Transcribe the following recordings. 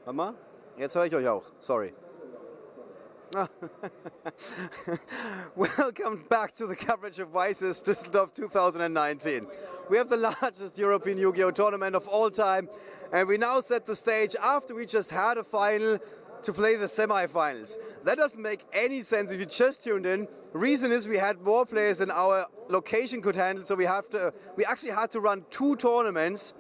Warte mal, jetzt höre ich euch auch. Sorry. Welcome back to the coverage of YCS Düsseldorf 2019. We have the largest European Yu-Gi-Oh! Tournament of all time, and we now set the stage after we just had a final to play the semi-finals. That doesn't make any sense if you just tuned in. Reason is we had more players than our location could handle, so we actually had to run 2 tournaments.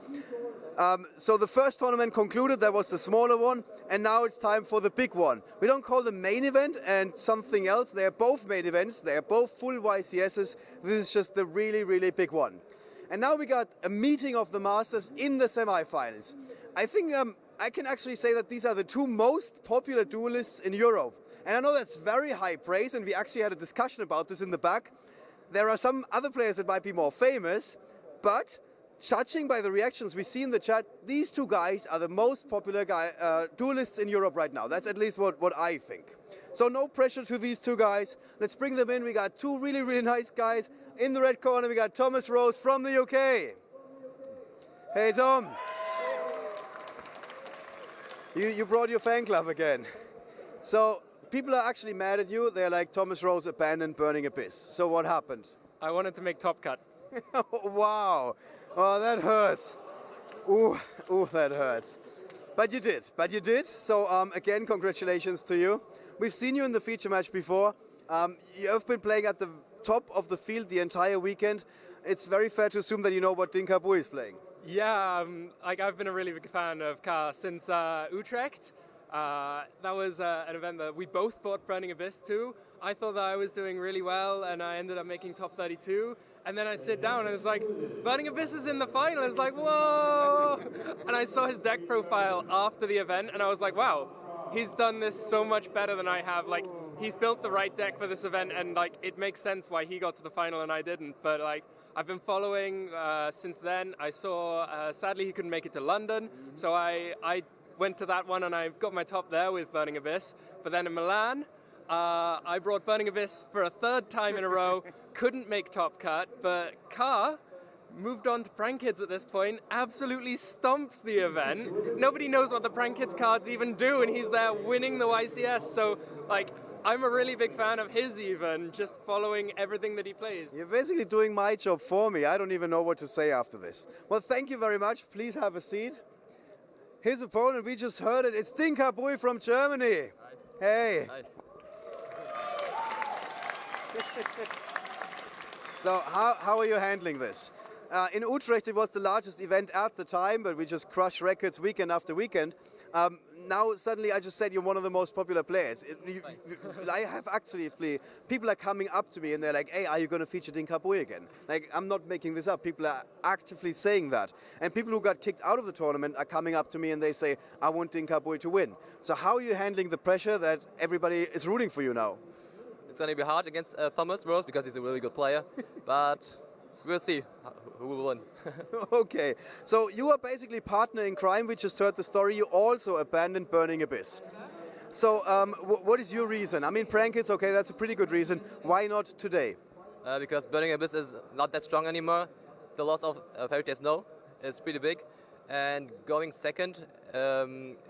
So the first tournament concluded, that was the smaller one, and now it's time for the big one. We don't call them main event and something else. They are both main events, they are both full YCSs. This is just the really, really big one. And now we got a meeting of the masters in the semi-finals. I think I can actually say that these are the 2 most popular duelists in Europe. And I know that's very high praise, and we actually had a discussion about this in the back. There are some other players that might be more famous, but judging by the reactions we see in the chat, these 2 guys are the most popular duelists in Europe right now. That's at least what I think. So no pressure to these 2 guys. Let's bring them in. We got 2 really, really nice guys. In the red corner, we got Thomas Rose from the UK. Hey, Tom. You brought your fan club again. So people are actually mad at you. They're like, Thomas Rose abandoned Burning Abyss. So what happened? I wanted to make Top Cut. Wow. Oh, that hurts. Ooh, that hurts. But you did. So again, congratulations to you. We've seen you in the feature match before. You have been playing at the top of the field the entire weekend. It's very fair to assume that you know what Dinh-Kha Bui is playing. Yeah, I've been a really big fan of Ka since Utrecht. That was an event that we both bought Burning Abyss to. I thought that I was doing really well, and I ended up making top 32. And then I sit down, and it's like, Burning Abyss is in the final. It's like, whoa! And I saw his deck profile after the event, and I was like, wow, he's done this so much better than I have. Like, he's built the right deck for this event, and like, it makes sense why he got to the final and I didn't. But like, I've been following since then. I saw, sadly, he couldn't make it to London, so I went to that one and I got my top there with Burning Abyss. But then in Milan, I brought Burning Abyss for a 3rd time in a row, couldn't make Top Cut, but Ka moved on to Prank Kids at this point, absolutely stomps the event. Nobody knows what the Prank Kids cards even do, and he's there winning the YCS. So, like, I'm a really big fan of his even, just following everything that he plays. You're basically doing my job for me. I don't even know what to say after this. Well, thank you very much. Please have a seat. His opponent, we just heard it. It's Dinh-Kha Bui from Germany. Hi. Hey. Hi. So how are you handling this? In Utrecht, it was the largest event at the time, but we just crushed records weekend after weekend. Now suddenly I just said you're one of the most popular players. I have actually, people are coming up to me and they're like, hey, are you going to feature Dinh-Kha Bui again? Like, I'm not making this up. People are actively saying that. And people who got kicked out of the tournament are coming up to me and they say, I want Dinh-Kha Bui to win. So how are you handling the pressure that everybody is rooting for you now? It's going to be hard against Thomas Rose because he's a really good player, but we'll see who will win. Okay, so you are basically partner in crime. We just heard the story. You also abandoned Burning Abyss. So what is your reason? I mean, Prank Kids, okay, that's a pretty good reason. Why not today? Because Burning Abyss is not that strong anymore. The loss of Fairy Tale Snow is pretty big. And going second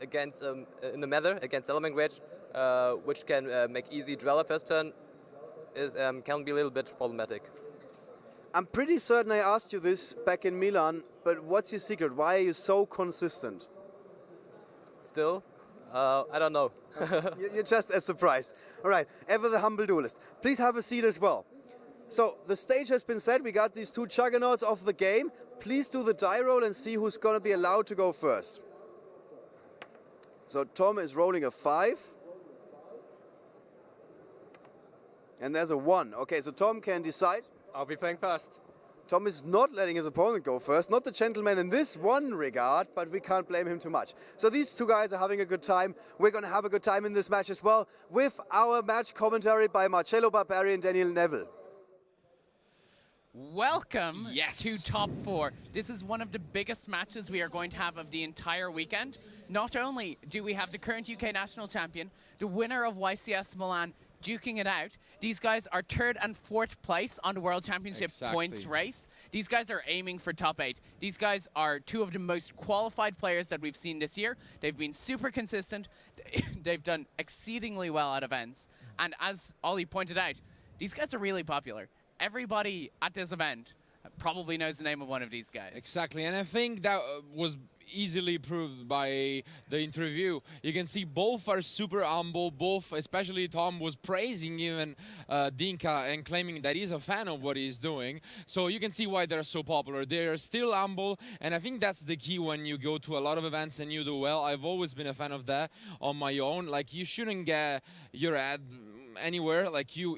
against in the Nether against Element Rage, which can make easy Dweller first turn, can be a little bit problematic. I'm pretty certain I asked you this back in Milan, but what's your secret? Why are you so consistent? Still, I don't know. You're just as surprised. All right, ever the humble duelist. Please have a seat as well. So the stage has been set. We got these 2 juggernauts of the game. Please do the die roll and see who's going to be allowed to go first. So Tom is rolling a 5. And there's a 1. Okay, so Tom can decide. I'll be playing first. Tom is not letting his opponent go first. Not the gentleman in this one regard, but we can't blame him too much. So these 2 guys are having a good time. We're going to have a good time in this match as well, with our match commentary by Marcello Barbari and Daniel Neville. Welcome to Top 4. This is one of the biggest matches we are going to have of the entire weekend. Not only do we have the current UK national champion, the winner of YCS Milan, duking it out. These guys are 3rd and 4th place on the World Championship points race. These guys are aiming for top 8. These guys are 2 of the most qualified players that we've seen this year. They've been super consistent. They've done exceedingly well at events. And as Ollie pointed out, these guys are really popular. Everybody at this event probably knows the name of one of these guys. Exactly, and I think that was easily proved by the interview. You can see both are super humble, both, especially Tom, was praising even Dinh-Kha and claiming that he's a fan of what he's doing. So you can see why they're so popular. They're still humble, and I think that's the key when you go to a lot of events and you do well. I've always been a fan of that on my own. Like, you shouldn't get your ad anywhere. Like, you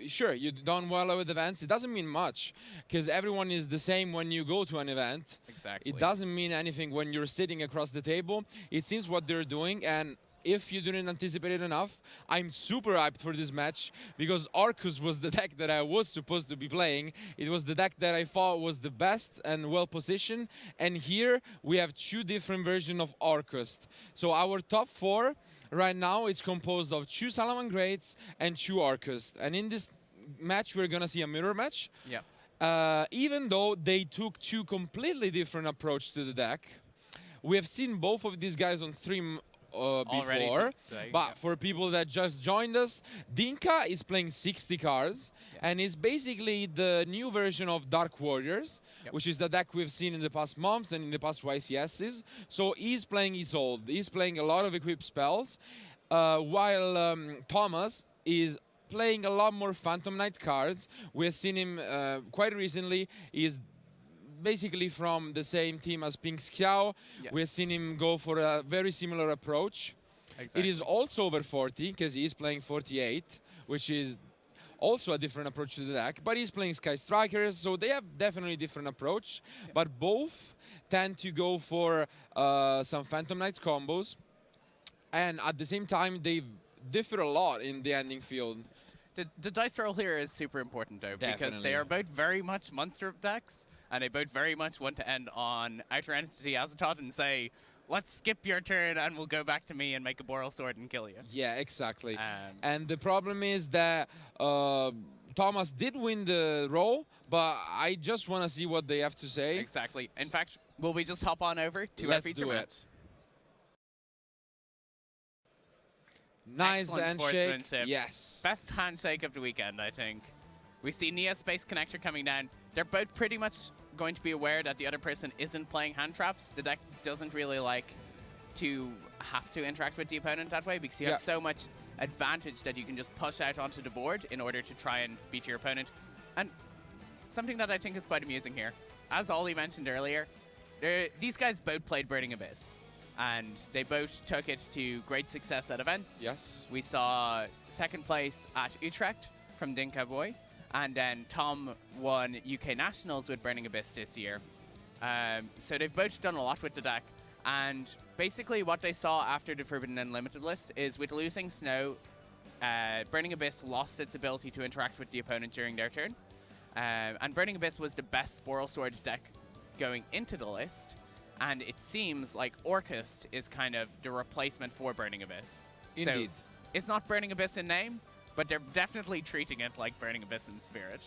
done well with events, it doesn't mean much, because everyone is the same when you go to an event. Exactly. It doesn't mean anything when you're sitting across the table. It seems what they're doing, and if you didn't anticipate it enough, I'm super hyped for this match, because Orcust was the deck that I was supposed to be playing. It was the deck that I thought was the best and well positioned, and here we have 2 different versions of Orcust. So our top 4 right now is composed of 2 Salamangreats and 2 Orcust. And in this match, we're going to see a mirror match. Yeah. Even though they took 2 completely different approach to the deck. We have seen both of these guys on stream before, but for people that just joined us, Dinh-Kha is playing 60 cards, and is basically the new version of Dark Warriors, which is the deck we've seen in the past months and in the past YCSs. So he's playing Isolde, he's playing a lot of equipped spells, while Thomas is playing a lot more Phantom Knight cards. We've seen him quite recently. He's basically from the same team as Pink Xiao. Yes. We've seen him go for a very similar approach. Exactly. It is also over 40, because he's playing 48, which is also a different approach to the deck. But he's playing Sky Strikers, so they have definitely different approach. Yeah. But both tend to go for some Phantom Knights combos. And at the same time, they differ a lot in the ending field. The dice roll here is super important, though, because they are both very much monster decks, and they both very much want to end on Outer Entity Azathoth and say, let's skip your turn and we'll go back to me and make a Boral Sword and kill you. Yeah, exactly. And the problem is that Thomas did win the roll, but I just want to see what they have to say. Exactly. In fact, will we just hop on over to our feature match? Nice Excellent handshake. Sportsmanship. Yes. Best handshake of the weekend, I think. We see Neo Space Connector coming down. They're both pretty much going to be aware that the other person isn't playing hand traps. The deck doesn't really like to have to interact with the opponent that way, because you have so much advantage that you can just push out onto the board in order to try and beat your opponent. And something that I think is quite amusing here, as Ollie mentioned earlier, these guys both played Burning Abyss. And they both took it to great success at events. Yes. We saw 2nd place at Utrecht from Dinh-Kha Bui. And then Tom won UK Nationals with Burning Abyss this year. So they've both done a lot with the deck. And basically what they saw after the Forbidden Unlimited list is, with losing Snow, Burning Abyss lost its ability to interact with the opponent during their turn. And Burning Abyss was the best Boral Sword deck going into the list. And it seems like Orcust is kind of the replacement for Burning Abyss. Indeed. So it's not Burning Abyss in name, but they're definitely treating it like Burning Abyss in spirit.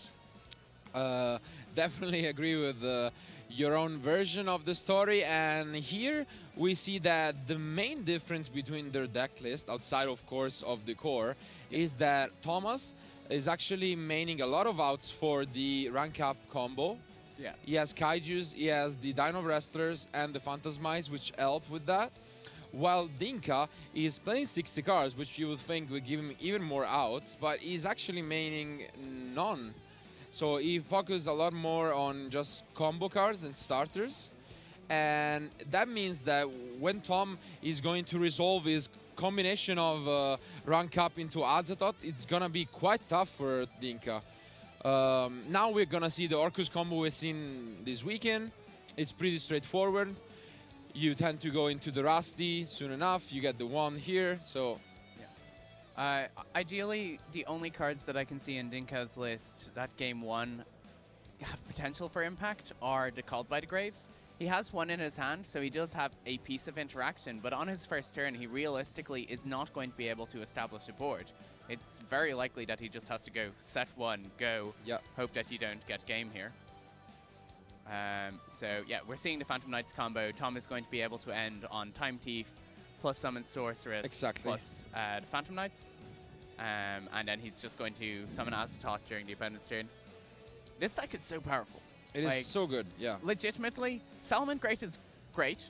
Definitely agree with your own version of the story. And here we see that the main difference between their deck list, outside of course of the core, is that Thomas is actually maining a lot of outs for the rank up combo. Yeah. He has Kaijus, he has the Dino Wrestlers and the Phantasmize, which help with that. While Dinh-Kha is playing 60 cards, which you would think would give him even more outs, but he's actually maining none. So he focuses a lot more on just combo cards and starters. And that means that when Tom is going to resolve his combination of rank up into Azathoth, it's gonna be quite tough for Dinh-Kha. Now we're gonna see the Orcust combo we've seen this weekend. It's pretty straightforward. You tend to go into the Rusty soon enough. You get the one here, so. Ideally, the only cards that I can see in Dinh-Kha's list that game 1 have potential for impact are the Called by the Graves. He has one in his hand, so he does have a piece of interaction, but on his first turn, he realistically is not going to be able to establish a board. it's very likely that he just has to go set one, go, Yeah. hope that you don't get game here. So yeah, we're seeing the Phantom Knights combo. Tom is going to be able to end on Time Thief, plus Summon Sorceress, Exactly. plus the Phantom Knights. And then he's just going to summon Azathoth during the opponent's turn. This deck is so powerful. It is so good, yeah. Legitimately, Salamence Great is great.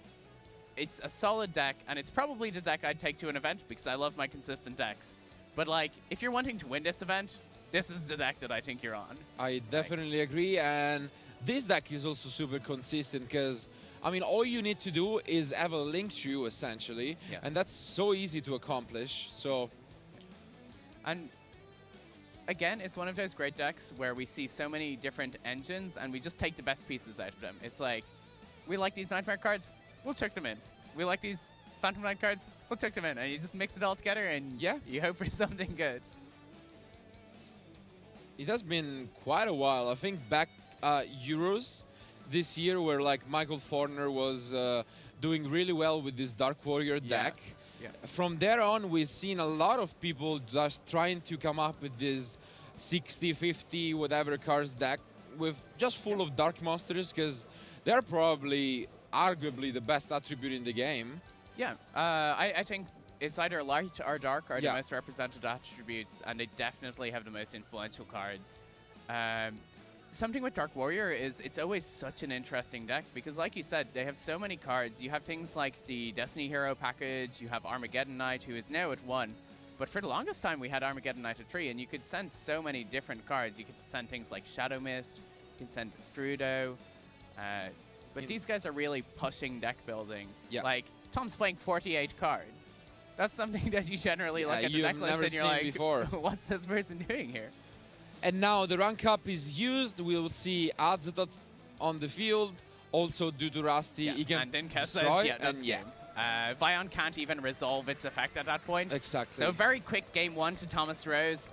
It's a solid deck, and it's probably the deck I'd take to an event because I love my consistent decks. But like, if you're wanting to win this event, this is the deck that I think you're on. I definitely agree, and this deck is also super consistent because, I mean, all you need to do is have a link tree, essentially, Yes. and that's so easy to accomplish, so... And again, it's one of those great decks where we see so many different engines, and we just take the best pieces out of them. It's like, we like these Nightmare cards, we'll chuck them in. We like these Phantom Knight cards, we'll chuck them in. And you just mix it all together, and Yeah. you hope for something good. It has been quite a while. I think back Euros this year where like Michael Forner was doing really well with this Dark Warrior deck. Yes. Yeah. From there on, we've seen a lot of people just trying to come up with this 60, 50, whatever cards deck with just full of dark monsters because they're probably arguably the best attribute in the game. Yeah, I think it's either light or dark are the Yeah. most represented attributes, and they definitely have the most influential cards. Something with Dark Warrior is it's always such an interesting deck because, like you said, they have so many cards. You have things like the Destiny Hero package, you have Armageddon Knight, who is now at 1. But for the longest time, we had Armageddon Knight at 3, and you could send so many different cards. You could send things like Shadow Mist, you can send Strudo. But these guys are really pushing deck building. Yeah. Like, Tom's playing 48 cards. That's something that you generally look at the you've deck list never and you're seen like, before. what's this person doing here? And now the rank up is used. We'll see Azathoth on the field. Also, due to Rusty, he can and then Kess destroy. says, yeah, that's and yeah, game. Vion can't even resolve its effect at that point. exactly. So very quick game 1 to Thomas Rose.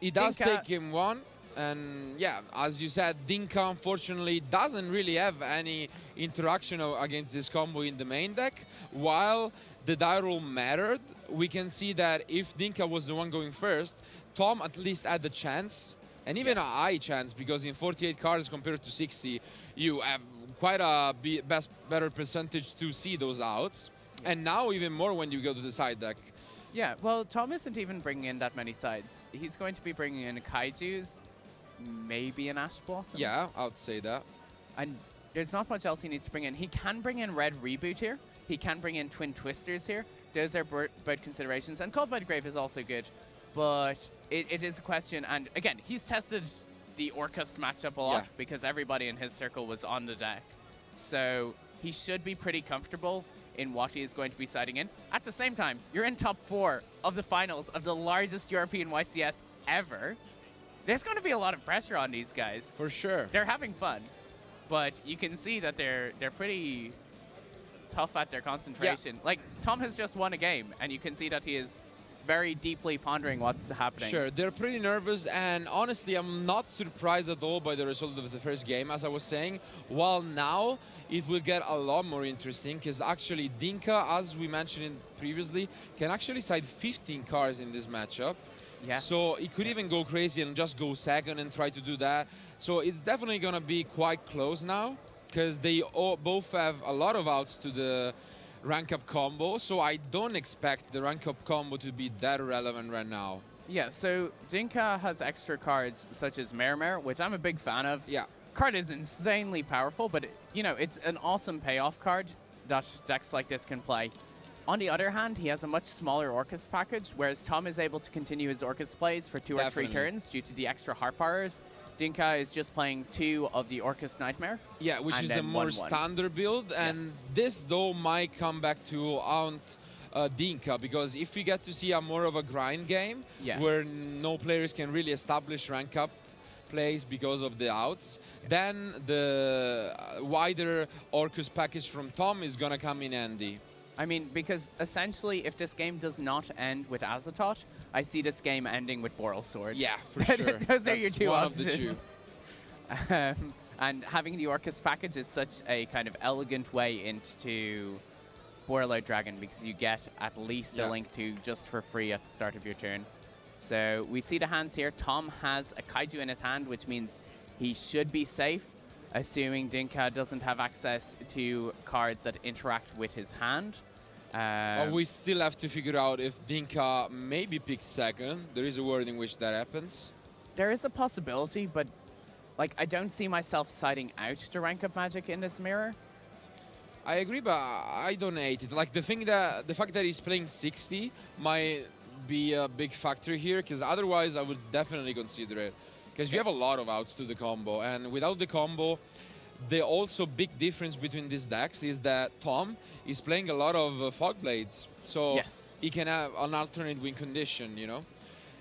He does Dinh-Kha- take him one. And yeah, as you said, Dinh-Kha unfortunately doesn't really have any interaction against this combo in the main deck. While the die roll mattered, we can see that if Dinh-Kha was the one going first, Tom at least had the chance, and even Yes. a high chance, because in 48 cards compared to 60, you have quite a better percentage to see those outs. And Yes. now even more when you go to the side deck. Yeah, well, Tom isn't even bringing in that many sides. He's going to be bringing in Kaijus, maybe an Ash Blossom. Yeah, I would say that. And there's not much else he needs to bring in. He can bring in Red Reboot here. He can bring in Twin Twisters here. Those are both considerations. And Called by the Grave is also good. But it is a question. And again, he's tested the Orcust matchup a lot Yeah. because everybody in his circle was on the deck. So he should be pretty comfortable in what he is going to be siding in. At the same time, you're in top 4 of the finals of the largest European YCS ever. There's going to be a lot of pressure on these guys. For sure. They're having fun, but you can see that they're pretty tough at their concentration. Like, Tom has just won a game, and you can see that he is very deeply pondering what's happening. Sure, they're pretty nervous, and honestly, I'm not surprised at all by the result of the first game, as I was saying. While now, it will get a lot more interesting, because actually Dinh-Kha, as we mentioned previously, can actually side 15 cards in this matchup. Yes. So he could even go crazy and just go second and try to do that. So it's definitely going to be quite close now, because they both have a lot of outs to the rank up combo, so I don't expect the rank up combo to be that relevant right now. Yeah, so Dinh-Kha has extra cards such as Mermer, which I'm a big fan of. Yeah. Card is insanely powerful, but you know, it's an awesome payoff card that decks like this can play. On the other hand, he has a much smaller Orcust package, whereas Tom is able to continue his Orcust plays for 2 or 3 Definitely. turns due to the extra heart powers. Dinh-Kha is just playing 2 of the Orcust Nightmare. Yeah, which and is the then more 1/1. standard build, and Yes. this though might come back to haunt Dinh-Kha, because if we get to see a more of a grind game, Yes. where no players can really establish rank up plays because of the outs, then the wider Orcus package from Tom is gonna come in handy. I mean, because essentially, if this game does not end with Azathoth, I see this game ending with Boral Sword. Yeah, for sure. Those are your That's two one of the two. options. And having the Orcus package is such a kind of elegant way into Boreload Dragon because you get at least a Link 2 just for free at the start of your turn. So we see the hands here. Tom has a Kaiju in his hand, which means he should be safe, assuming Dinh-Kha doesn't have access to cards that interact with his hand. But we still have to figure out if Dinh-Kha maybe picked second. There is a world in which that happens. There is a possibility, but like I don't see myself siding out to rank up Magic in this mirror. I agree, but I don't hate it. Like the fact that he's playing 60 might be a big factor here, because otherwise I would definitely consider it. Because you have a lot of outs to the combo, and without the combo, the also big difference between these decks is that Tom is playing a lot of Fog Blades, so he can have an alternate win condition, you know.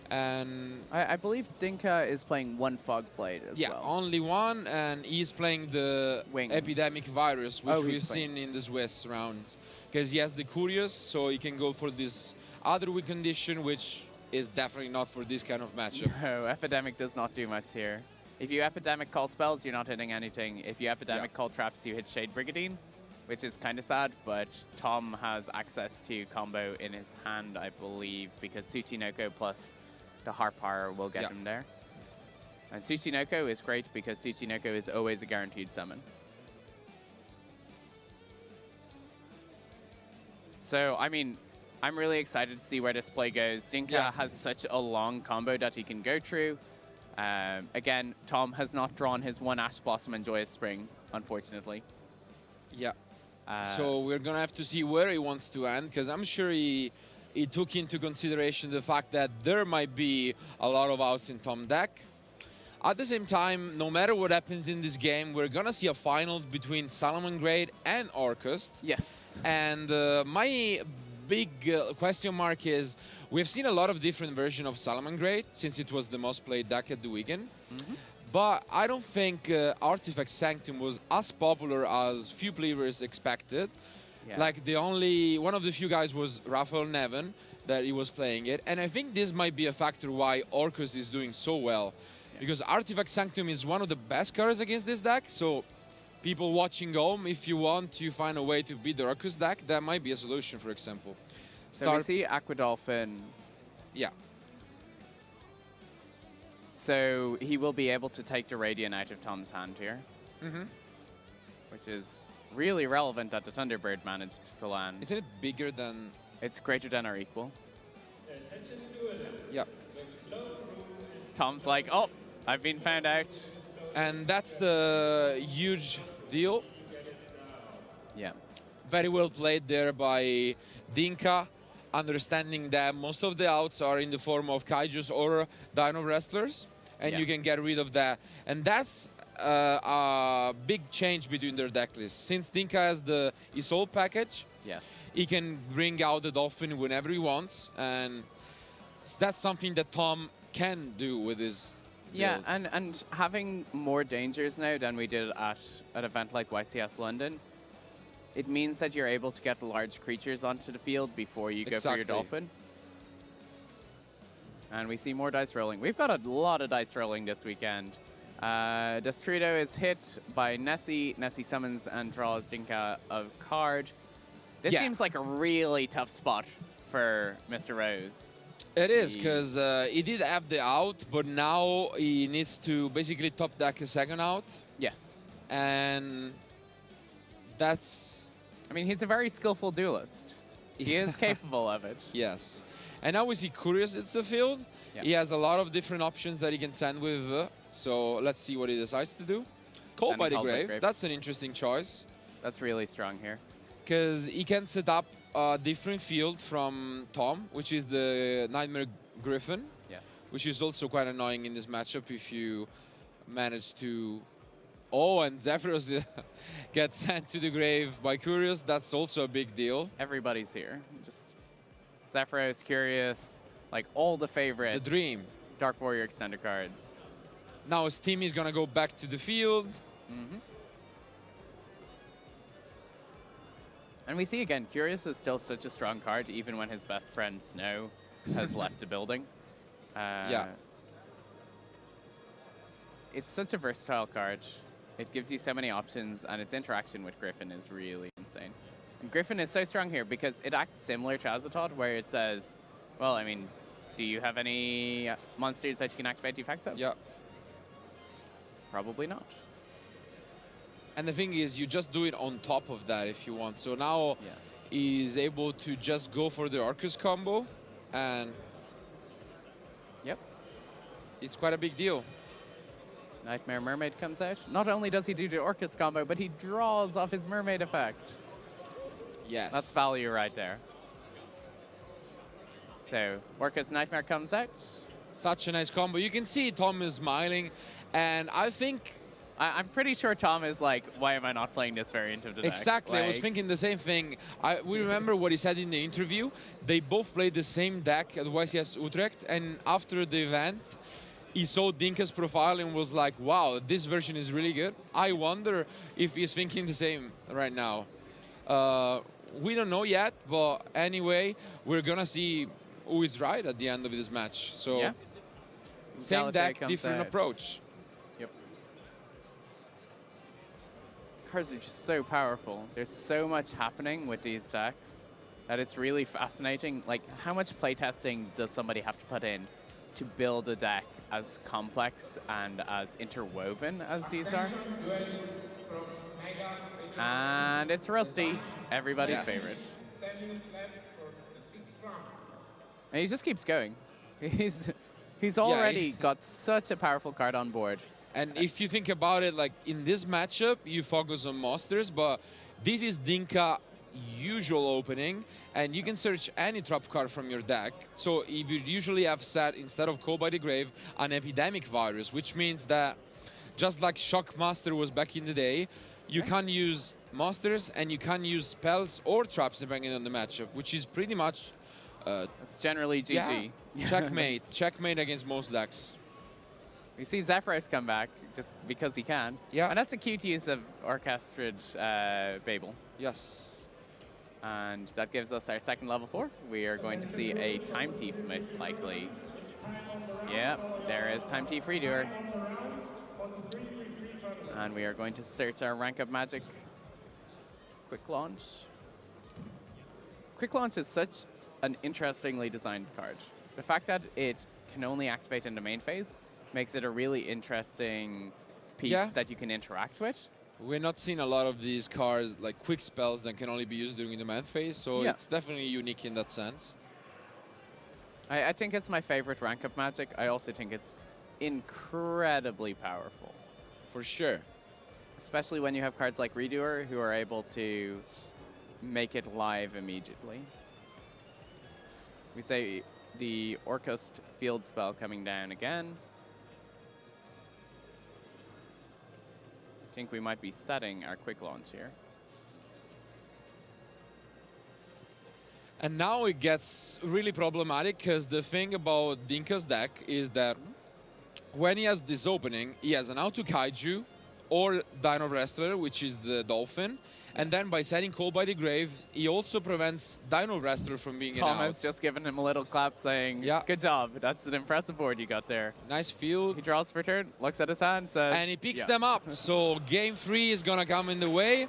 And I believe Dinh-Kha is playing one Fog Blade as well. Yeah, only one, and he's playing the Epidemic Virus, which we've seen in the Swiss rounds. Because he has the Curious, so he can go for this other win condition, which is definitely not for this kind of matchup. No, Epidemic does not do much here. If you Epidemic call spells, you're not hitting anything. If you Epidemic call traps, you hit Shade Brigadine, which is kind of sad, but Tom has access to combo in his hand, I believe, because Tsuchinoko plus the Harp Power will get him there. And Tsuchinoko is great because Tsuchinoko is always a guaranteed summon. So, I mean, I'm really excited to see where this play goes. Dinh-Kha has such a long combo that he can go through. Again, Tom has not drawn his one Ash Blossom and Joyous Spring, unfortunately. Yeah. So we're going to have to see where he wants to end, because I'm sure he took into consideration the fact that there might be a lot of outs in Tom deck. At the same time, no matter what happens in this game, we're going to see a final between Salamangreat and Orcust. Yes. And my big question mark is, we've seen a lot of different versions of Salamangreat since it was the most played deck at the weekend. But I don't think Artifact Sanctum was as popular as few players expected. Yes. Like one of the few guys was Raphael Neven that he was playing it, and I think this might be a factor why Orcus is doing so well, because Artifact Sanctum is one of the best cards against this deck. So people watching home, if you want to find a way to beat the Orcus deck, that might be a solution, for example. So we see Aquadolphin. Yeah. So he will be able to take the Radiant out of Tom's hand here, which is really relevant that the Thunderbird managed to land. Isn't it bigger than... It's greater than or equal. Yeah. Tom's like, oh, I've been found out. And that's the huge deal. Yeah. Very well played there by Dinh-Kha, understanding that most of the outs are in the form of Kaijus or Dino Wrestlers, and you can get rid of that. And that's a big change between their deck lists. Since Dinh-Kha has the Isolde package, he can bring out the Dolphin whenever he wants, and that's something that Tom can do with his build. and having more dangers now than we did at an event like YCS London, it means that you're able to get large creatures onto the field before you go for your Dolphin. And we see more dice rolling. We've got a lot of dice rolling this weekend. Destrudo is hit by Nessie. Nessie summons and draws Dinh-Kha a card. This seems like a really tough spot for Mr. Rose. It is, because he did have the out, but now he needs to basically top deck a second out. Yes. And that's... I mean, he's a very skillful duelist. He is capable of it. Yes. And now we see Curious it's the field. He has a lot of different options that he can send with, so let's see what he decides to do. Call by the Grave, that's an interesting choice. That's really strong here. Because he can set up a different field from Tom, which is the Nightmare Griffin. Yes. Which is also quite annoying in this matchup if you manage to... Oh, and Zephyros gets sent to the grave by Curious. That's also a big deal. Everybody's here. Just Zephyros, Curious, like all the favorite. The dream. Dark Warrior extended cards. Now his team is going to go back to the field. And we see again, Curious is still such a strong card, even when his best friend Snow has left the building. It's such a versatile card. It gives you so many options, and its interaction with Griffin is really insane. And Griffin is so strong here because it acts similar to Azathoth, where it says, well, I mean, do you have any monsters that you can activate defects of? Yeah. Probably not. And the thing is, you just do it on top of that if you want. So now Yes. he's able to just go for the Orcust combo, and Yep. it's quite a big deal. Nightmare Mermaid comes out. Not only does he do the Orcust combo, but he draws off his Mermaid effect. Yes. That's value right there. So, Orcust Nightmare comes out. Such a nice combo. You can see Tom is smiling, and I think I'm pretty sure Tom is like, why am I not playing this variant of the deck? exactly. I was Like, thinking the same thing. We remember what he said in the interview. They both played the same deck at YCS Utrecht, and after the event, he saw Dinh-Kha's profile and was like, wow, this version is really good. I wonder if he's thinking the same right now. We don't know yet, but anyway, we're gonna see who is right at the end of this match. So, Yeah. same Galatea deck, comes different out. approach. Yep. Cards are just so powerful. There's so much happening with these decks that it's really fascinating. Like, how much playtesting does somebody have to put in to build a deck as complex and as interwoven as these are? And it's Rusty, everybody's Yes. favorite. And he just keeps going. He's already got such a powerful card on board. And if you think about it, like in this matchup, you focus on monsters, but this is Dinh-Kha usual opening, and you can search any trap card from your deck. So if you usually have set, instead of Call by the Grave, an Epidemic Virus, which means that just like Shockmaster was back in the day, you can use monsters and you can use spells or traps depending on the matchup, which is pretty much It's generally GG. checkmate. Checkmate against most decks. We see Zephyros come back just because he can. Yeah. And that's a cute use of Orchestrad Babel. Yes. And that gives us our second level 4. We are going to see a Time Thief most likely. Yeah, there is Time Thief Redoer. And we are going to search our rank up magic. Quick Launch. Quick Launch is such an interestingly designed card. The fact that it can only activate in the main phase makes it a really interesting piece that you can interact with. We're not seeing a lot of these cards, like quick spells that can only be used during the main phase, so it's definitely unique in that sense. I think it's my favorite rank up magic. I also think it's incredibly powerful. For sure. Especially when you have cards like Redoer who are able to make it live immediately. We say the Orcust field spell coming down again. I think we might be setting our quick launch here. And now it gets really problematic, because the thing about Dinh-Kha's deck is that when he has this opening, he has an auto Kaiju or Dino Wrestler, which is the Dolphin. And then by setting Call by the Grave, he also prevents Dino Wrestler from being Tom an out. has just given him a little clap saying, good job, that's an impressive board you got there. Nice field. He draws for turn, looks at his hand, says... And he picks them up. So game 3 is going to come in the way.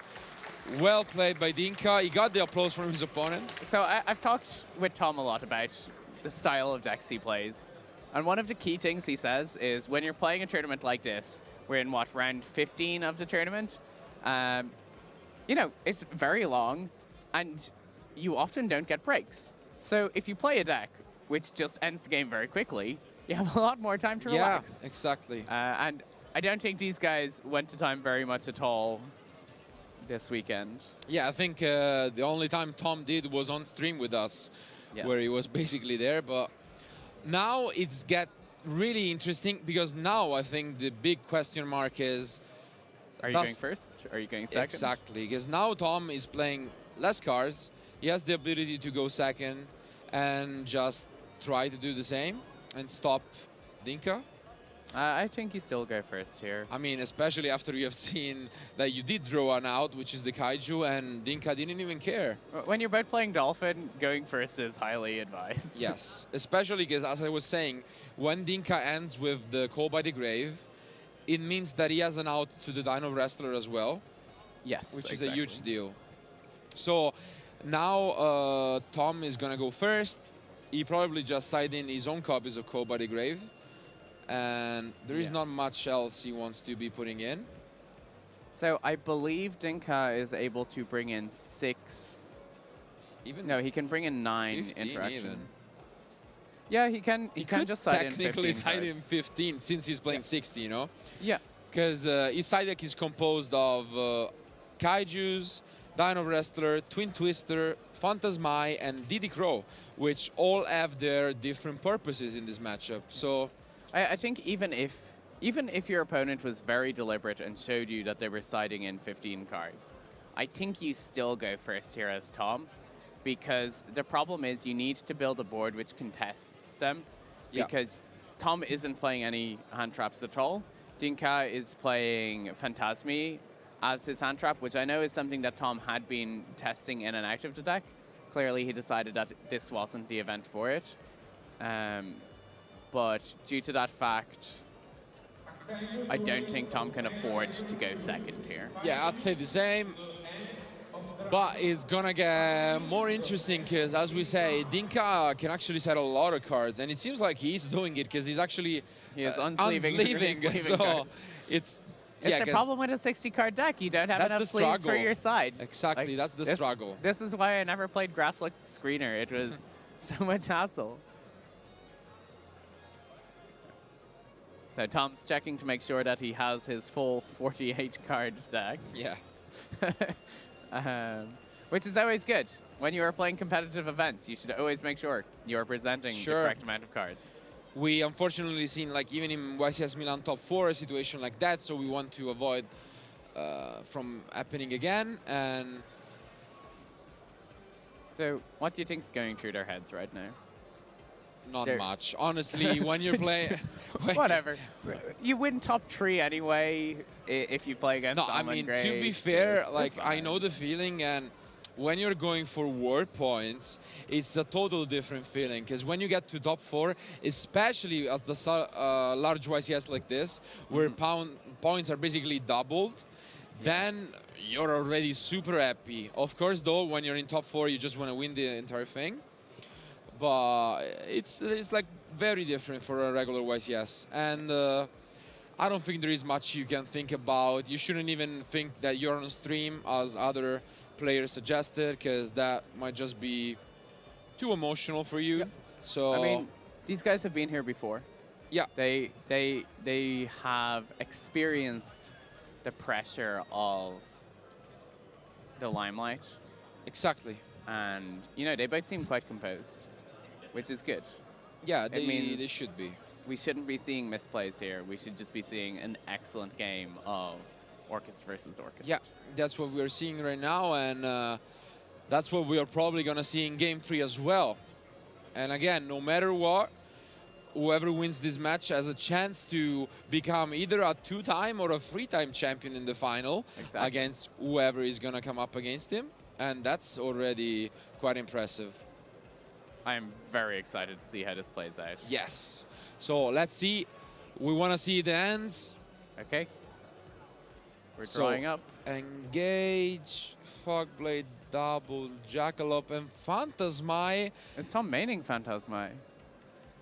Well played by Dinh-Kha. He got the applause from his opponent. So I've talked with Tom a lot about the style of decks he plays. And one of the key things he says is when you're playing a tournament like this, we're in, what, round 15 of the tournament? You know, it's very long, and you often don't get breaks. So if you play a deck which just ends the game very quickly, you have a lot more time to relax. Yeah, exactly. And I don't think these guys went to time very much at all this weekend. Yeah, I think the only time Tom did was on stream with us, where he was basically there. But now it's get really interesting, because now I think the big question mark is... Are you going first? Are you going second? Exactly, because now Tom is playing less cards. He has the ability to go second and just try to do the same and stop Dinh-Kha. I think you still go first here. I mean, especially after you have seen that you did draw one out, which is the Kaiju, and Dinh-Kha didn't even care. When you're both playing Dolphin, going first is highly advised. Yes, especially because, as I was saying, when Dinh-Kha ends with the Call by the Grave, it means that he has an out to the Dino Wrestler as well. Yes, which is a huge deal. So now Tom is gonna go first. He probably just side in his own copies of Code by the Grave, and there is not much else he wants to be putting in. So I believe Dinh-Kha is able to bring in 6. Even No, he can bring in 9 15 interactions. even. Yeah, he can. He can could just side in 15 technically side in cards. 15 since he's playing 60, you know? Yeah. Because his side deck is composed of Kaijus, Dino Wrestler, Twin Twister, Phantasmai, and Diddy Crow, which all have their different purposes in this matchup. So I think even if your opponent was very deliberate and showed you that they were siding in 15 cards, I think you still go first here as Tom, because the problem is you need to build a board which contests them, because Tom isn't playing any hand traps at all. Dinh-Kha is playing Phantasmi as his hand trap, which I know is something that Tom had been testing in and out of the deck. Clearly he decided that this wasn't the event for it. But due to that fact, I don't think Tom can afford to go second here. yeah, I'd say the same. But it's gonna get more interesting because, as we say, Dinh-Kha can actually set a lot of cards, and it seems like he's doing it because he's actually He is unsleeving. so cards. it's It's the problem with a 60-card deck. You don't have That's enough the sleeves for struggle. your side. Exactly, that's the struggle. This is why I never played Grasslook Screener. It was so much hassle. So Tom's checking to make sure that he has his full 48-card deck. Yeah. Which is always good. When you are playing competitive events, you should always make sure you are presenting the correct amount of cards. We unfortunately seen, like, even in YCS Milan top 4, a situation like that, so we want to avoid from happening again. And so what do you think is going through their heads right now? not much. Honestly, when you're playing... Whatever. You win top 3 anyway if you play against No, I Almond mean, Gray. to be fair, It's like, I fine. know the feeling, and when you're going for word points, it's a total different feeling. Because when you get to top 4, especially at the large YCS like this, where points are basically doubled, then you're already super happy. Of course, though, when you're in top 4, you just want to win the entire thing. But it's like very different for a regular YCS. And I don't think there is much you can think about. You shouldn't even think that you're on stream, as other players suggested, because that might just be too emotional for you. So I mean, these guys have been here before. Yeah. They have experienced the pressure of the limelight. Exactly. And, you know, they both seem quite composed, which is good. Yeah, It they means should be. we shouldn't be seeing misplays here. We should just be seeing an excellent game of Orcust versus Orcust. Yeah, that's what we're seeing right now, and that's what we are probably going to see in Game 3 as well. And again, no matter what, whoever wins this match has a chance to become either a 2-time or a 3-time champion in the final against whoever is going to come up against him. And that's already quite impressive. I am very excited to see how this plays out. Yes. So let's see. We want to see the ends. Okay. We're drawing up. Engage, Fogblade, Double, Jackalope, and Phantasmai. Is Tom maining Phantasmai?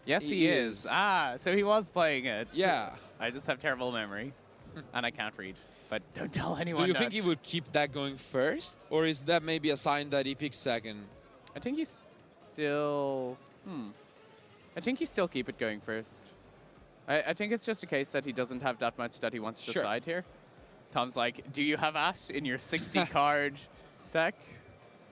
Yes, he He is. is. Ah, so he was playing it. Yeah. I just have terrible memory, and I can't read. But don't tell anyone. Do you that. think he would keep that going first? Or is that maybe a sign that he picks second? I think he's still... I think he still keep it going first. I think it's just a case that he doesn't have that much that he wants to side here. Tom's like, do you have Ash in your 60-card deck?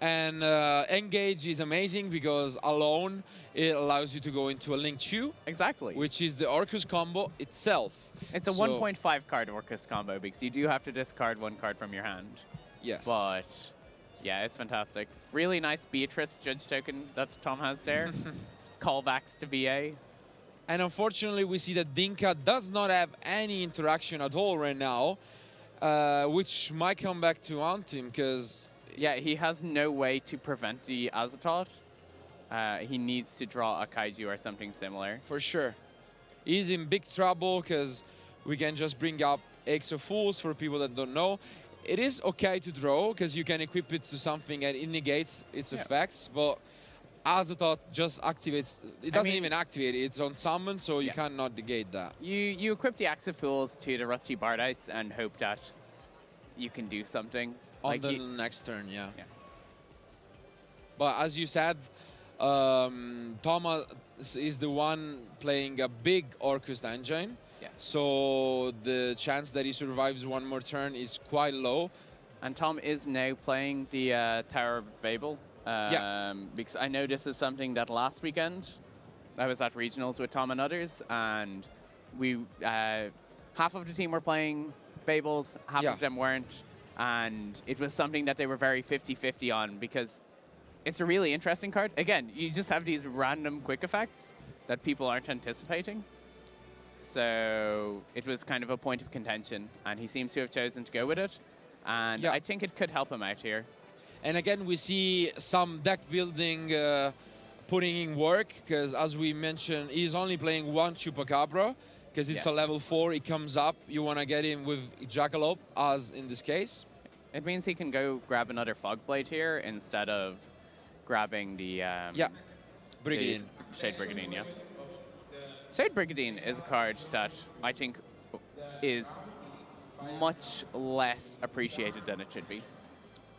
And Engage is amazing because alone it allows you to go into a Link Chew. Exactly. Which is the Orcust combo itself. It's a 1.5 card Orcust combo because you do have to discard 1 card from your hand. Yes. But yeah, it's fantastic. Really nice Beatrice Judge token that Tom has there. Just callbacks to BA. And unfortunately, we see that Dinh-Kha does not have any interaction at all right now, which might come back to haunt him because... Yeah, he has no way to prevent the Azatoth. He needs to draw a Kaiju or something similar. For sure. He's in big trouble because we can just bring up Ace of Fools for people that don't know. It is okay to draw because you can equip it to something and it negates its effects, but as a thought just activates. It doesn't even activate. It's on summon, so you cannot negate that. You equip the Axe of Fools to the Rusty Bardice and hope that you can do something. On the next turn, yeah. But as you said, Thomas is the one playing a big Orcust engine. Yes. So the chance that he survives one more turn is quite low. And Tom is now playing the Tower of Babel. Because I know this is something that last weekend I was at regionals with Tom and others, and we half of the team were playing Babels, half of them weren't, and it was something that they were very 50-50 on because it's a really interesting card. Again, you just have these random quick effects that people aren't anticipating. So it was kind of a point of contention, and he seems to have chosen to go with it, and I think it could help him out here. And again, we see some deck building putting in work, because as we mentioned, he's only playing one Chupacabra, because it's a level 4, he comes up, you want to get him with Jackalope, as in this case. It means he can go grab another Fogblade here instead of grabbing the Brigadine. Shade Brigadine, yeah. Shade Brigadine is a card that I think is much less appreciated than it should be.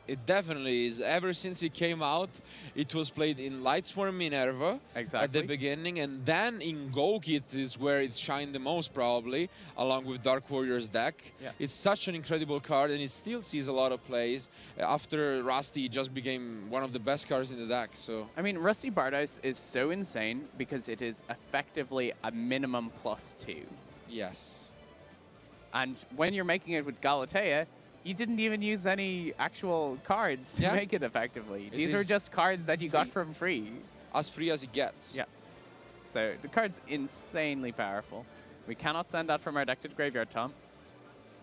It definitely is. Ever since it came out, it was played in Lightsworn Minerva at the beginning, and then in Go-Kit is where it shined the most, probably, along with Dark Warrior's deck. It's such an incredible card, and it still sees a lot of plays. After Rusty, it just became one of the best cards in the deck. So I mean, Rusty Bardice is so insane because it is effectively a minimum +2. Yes. And when you're making it with Galatea, you didn't even use any actual cards to make it effectively. These are just cards that you got from free. As free as it gets. Yeah. So the card's insanely powerful. We cannot send that from our deck to the graveyard, Tom.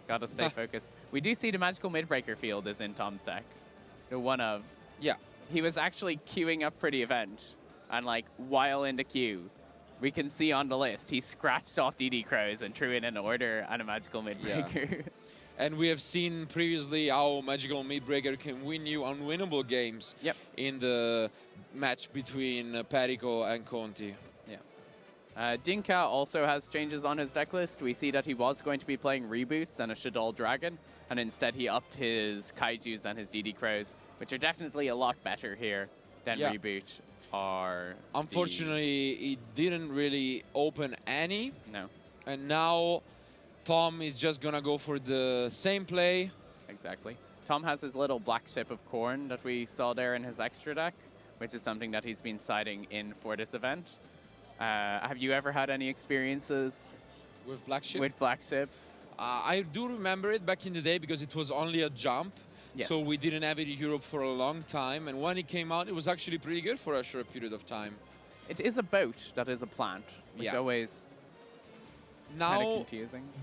Gotta stay focused. We do see the Magical Midbreaker field is in Tom's deck. The one of. Yeah. He was actually queuing up for the event. And like, while in the queue, we can see on the list, he scratched off DD Crows and threw in an order and a Magical Midbreaker. Yeah. And we have seen previously how Magical Midbreaker can win you unwinnable games in the match between Perico and Conti. Yeah. Dinh-Kha also has changes on his deck list. We see that he was going to be playing Reboots and a Shaddoll Dragon, and instead he upped his Kaijus and his DD Crows, which are definitely a lot better here than Reboot. Unfortunately, he didn't really open any. No. And now Tom is just gonna go for the same play. Exactly. Tom has his little black ship of corn that we saw there in his extra deck, which is something that he's been siding in for this event. Have you ever had any experiences with black ship? With black ship? I do remember it back in the day because it was only a jump. Yes. So we didn't have it in Europe for a long time. And when it came out, it was actually pretty good for a short period of time. It is a boat that is a plant, which always... Now,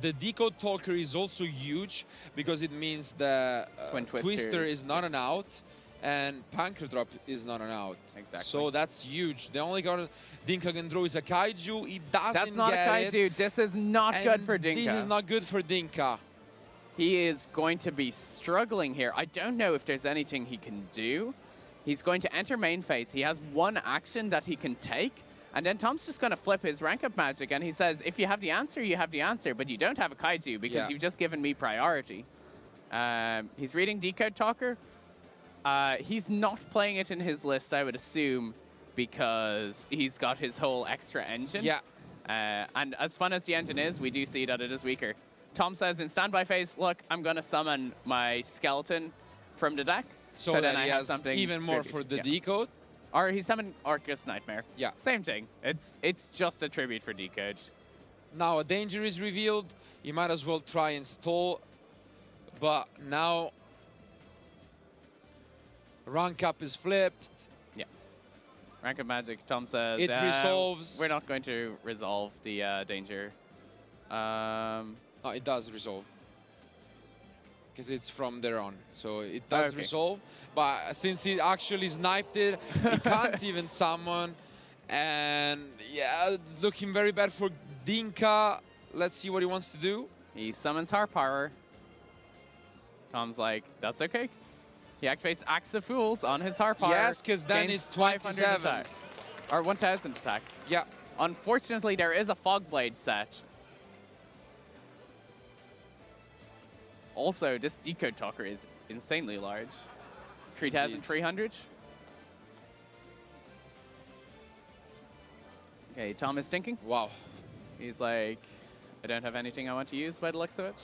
the Decode Talker is also huge because it means the Twister is not an out and Pancradrop is not an out. Exactly. So that's huge. The only card Dinh-Kha can draw is a Kaiju. He doesn't That's not a Kaiju. This is not good for Dinh-Kha. This is not good for Dinh-Kha. He is going to be struggling here. I don't know if there's anything he can do. He's going to enter main phase. He has one action that he can take. And then Tom's just going to flip his rank up magic, and he says, if you have the answer, you have the answer, but you don't have a Kaiju because you've just given me priority. He's reading Decode Talker. He's not playing it in his list, I would assume, because he's got his whole extra engine. Yeah. And as fun as the engine is, we do see that it is weaker. Tom says in standby phase, look, I'm going to summon my skeleton from the deck. So then that I he have has something even more for the tribute. Decode. Or he summoned Orcust Nightmare. Yeah. Same thing. It's just a tribute for Decode. Now a danger is revealed. You might as well try and stall. But now rank up is flipped. Yeah. Rank up magic, Tom says. It resolves. We're not going to resolve the danger. No, it does resolve. Because it's from there on. So it does resolve. But since he actually sniped it, he can't even summon. And yeah, it's looking very bad for Dinh-Kha. Let's see what he wants to do. He summons Heart Power. Tom's like, that's okay. He activates Axe of Fools on his Harpar. Yes, because then gains it's 500 27. attack. Or 1000 attack. Yeah. Unfortunately, there is a Fog Blade set. Also, this Decode Talker is insanely large. It's 3,300. Okay, Tom is thinking. Wow. He's like, I don't have anything I want to use by the looks of it.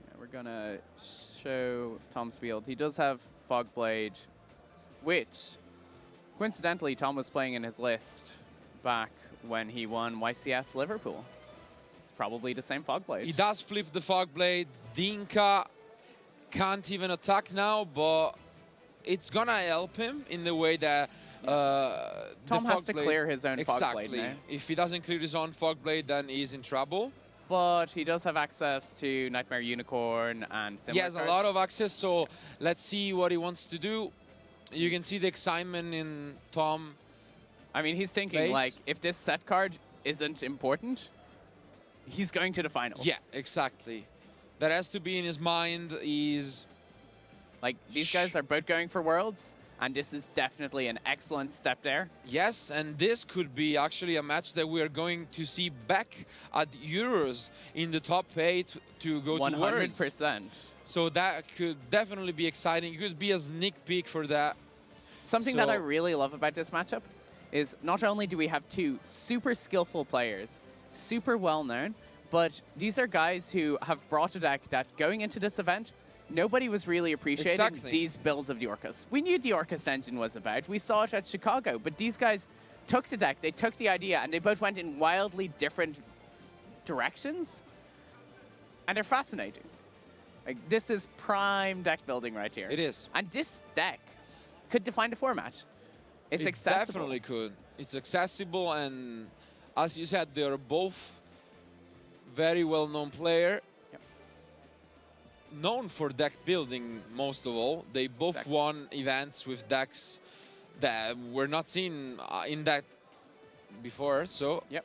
Yeah, we're gonna show Tom's field. He does have Fog Blade, which, coincidentally, Tom was playing in his list back when he won YCS Liverpool. It's probably the same Fog Blade. He does flip the Fog Blade. Dinh-Kha can't even attack now, but it's gonna help him in the way that Tom has to clear his own Fog Blade now. If he doesn't clear his own Fog Blade, then he's in trouble. But he does have access to Nightmare Unicorn and similar He has cards. a lot of access, so let's see what he wants to do. You can see the excitement in Tom. I mean, he's thinking, like, if this set card isn't important, he's going to the finals. Yeah, exactly. That has to be in his mind. He's... Like, these guys are both going for Worlds, and this is definitely an excellent step there. Yes, and this could be actually a match that we are going to see back at Euros in the top 8 to go to Worlds. 100%. So that could definitely be exciting. It could be a sneak peek for that. Something that I really love about this matchup is not only do we have two super skillful players, super well-known, but these are guys who have brought a deck that, going into this event, nobody was really appreciating these builds of the Orcust. We knew the Orcust engine was about. We saw it at Chicago, but these guys took the deck, they took the idea, and they both went in wildly different directions, and they're fascinating. Like, this is prime deck building right here. It is. And this deck could define the format. It's accessible. Definitely could. It's accessible, and as you said, they are both very well-known players. Known for deck building, most of all. They both won events with decks that were not seen in that before, so... Yep.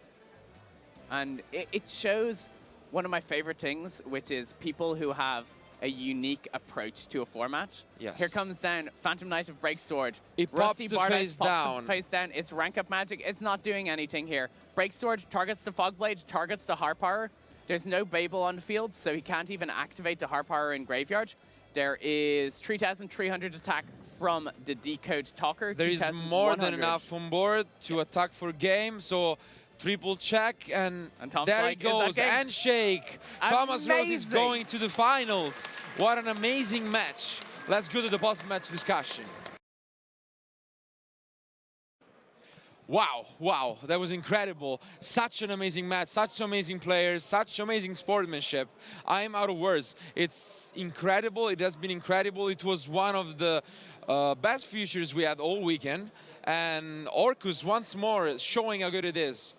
And it shows one of my favorite things, which is people who have a unique approach to a format. Yes. Here comes down Phantom Knight of Breaksword. It Rusty pops the face down. Face down. It's rank up magic. It's not doing anything here. Breaksword targets the Fogblade, targets the Harpar. There's no Babel on the field, so he can't even activate the Harpar in Graveyard. There is 3,300 attack from the Decode Talker. There is more than enough on board to attack for game, so triple check, and there it goes, handshake. Thomas Rose is going to the finals. What an amazing match. Let's go to the post-match discussion. Wow, wow, that was incredible. Such an amazing match, such amazing players, such amazing sportsmanship. I'm out of words. It's incredible, it has been incredible. It was one of the best futures we had all weekend. And Orcust once more showing how good it is.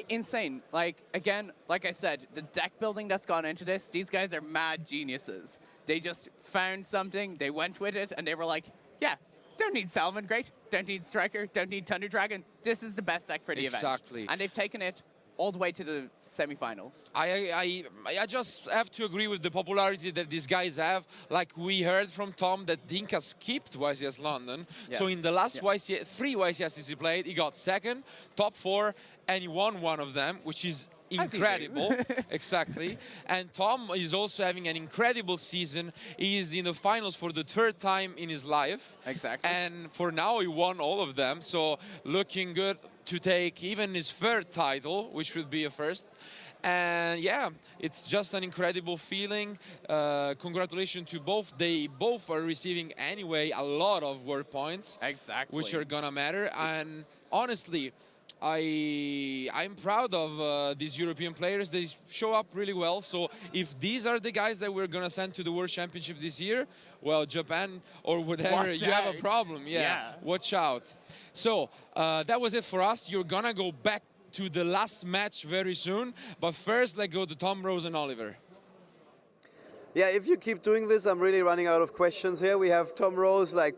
Insane. Like, again, like I said, the deck building that's gone into this, these guys are mad geniuses. They just found something, they went with it, and they were like, yeah, don't need Salmon Great, don't need Striker, don't need Thunder Dragon. This is the best deck for the event. Exactly. And they've taken it all the way to the semifinals. I just have to agree with the popularity that these guys have. Like we heard from Tom that Dinh-Kha skipped YCS London. Yes. So in the last YCS, 3 YCSs he played, he got second, top 4, and he won one of them, which is incredible. Exactly. And Tom is also having an incredible season. He is in the finals for the 3rd time in his life. Exactly. And for now, he won all of them. So looking good to take even his 3rd title, which would be a first. And yeah, it's just an incredible feeling. Congratulations to both. They both are receiving anyway a lot of world points. Exactly. Which are gonna matter. And honestly, I'm proud of these European players. They show up really well. So if these are the guys that we're gonna send to the World Championship this year, well, Japan or whatever, you have a problem. Yeah, watch out. So that was it for us. You're gonna go back to the last match very soon. But first, let's go to Tom, Rose, and Oliver. Yeah, if you keep doing this, I'm really running out of questions here. We have Tom Rose like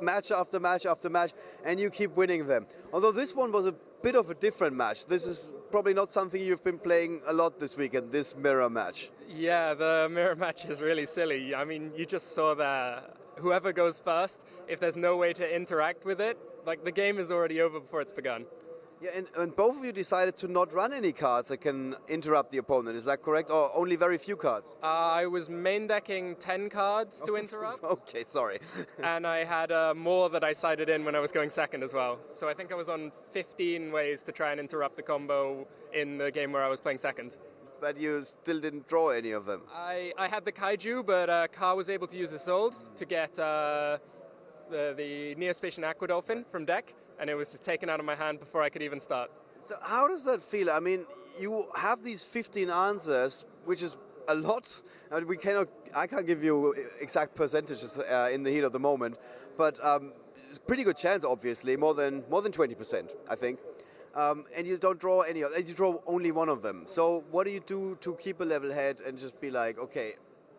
match after match after match, and you keep winning them. Although this one was a bit of a different match. This is probably not something you've been playing a lot this weekend, this mirror match. Yeah, the mirror match is really silly. I mean, you just saw that whoever goes first, if there's no way to interact with it, like the game is already over before it's begun. Yeah, and both of you decided to not run any cards that can interrupt the opponent, is that correct? Or only very few cards? I was main decking 10 cards to interrupt. Okay, sorry. And I had more that I sided in when I was going second as well. So I think I was on 15 ways to try and interrupt the combo in the game where I was playing second. But you still didn't draw any of them. I had the Kaiju, but Ka was able to use his Sold to get the Neospatian Aquadolphin from deck, and it was just taken out of my hand before I could even start. So how does that feel? I mean, you have these 15 answers, which is a lot. I mean, I can't give you exact percentages in the heat of the moment, but it's a pretty good chance, obviously, more than 20%, I think. And you don't draw any of them. You draw only one of them. So what do you do to keep a level head and just be like, okay,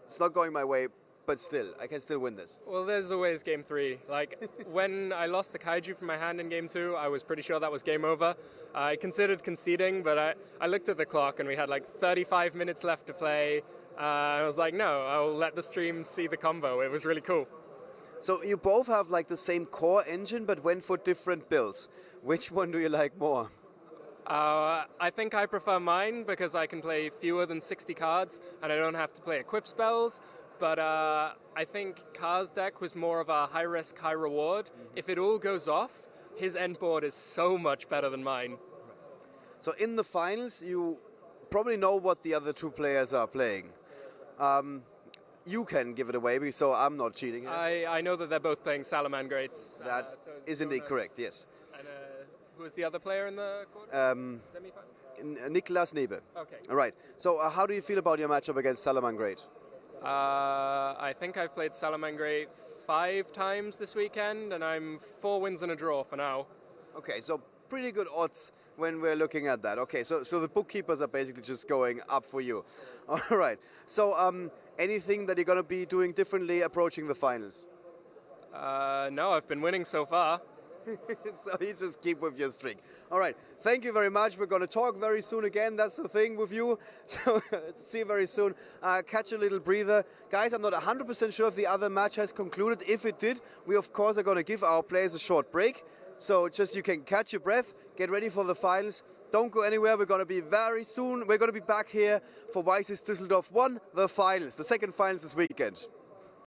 it's not going my way, but still, I can still win this? Well, there's always game 3. Like, when I lost the Kaiju from my hand in game 2, I was pretty sure that was game over. I considered conceding, but I looked at the clock and we had like 35 minutes left to play. I was like, no, I'll let the stream see the combo. It was really cool. So you both have like the same core engine, but went for different builds. Which one do you like more? I think I prefer mine because I can play fewer than 60 cards and I don't have to play equip spells. But I think Ka's deck was more of a high risk, high reward. If it all goes off, his end board is so much better than mine. So in the finals, you probably know what the other two players are playing. You can give it away, so I'm not cheating here. I know that they're both playing Salamangreats. That is indeed correct, yes. And who was the other player in the quarter? Semi-final? Niklas Nebe. Okay. All right. So how do you feel about your matchup against Salamangreat? I think I've played Salamangreat 5 times this weekend, and I'm 4 wins and a draw for now. Okay, so pretty good odds when we're looking at that. Okay, so the bookkeepers are basically just going up for you. All right. So anything that you're going to be doing differently approaching the finals? No, I've been winning so far. So you just keep with your streak. All right. Thank you very much. We're going to talk very soon again. That's the thing with you. So see you very soon. Catch a little breather. Guys, I'm not 100% sure if the other match has concluded. If it did, we of course are going to give our players a short break. So just you can catch your breath, get ready for the finals. Don't go anywhere. We're going to be very soon. We're going to be back here for YCS Düsseldorf 1, the finals, the second finals this weekend.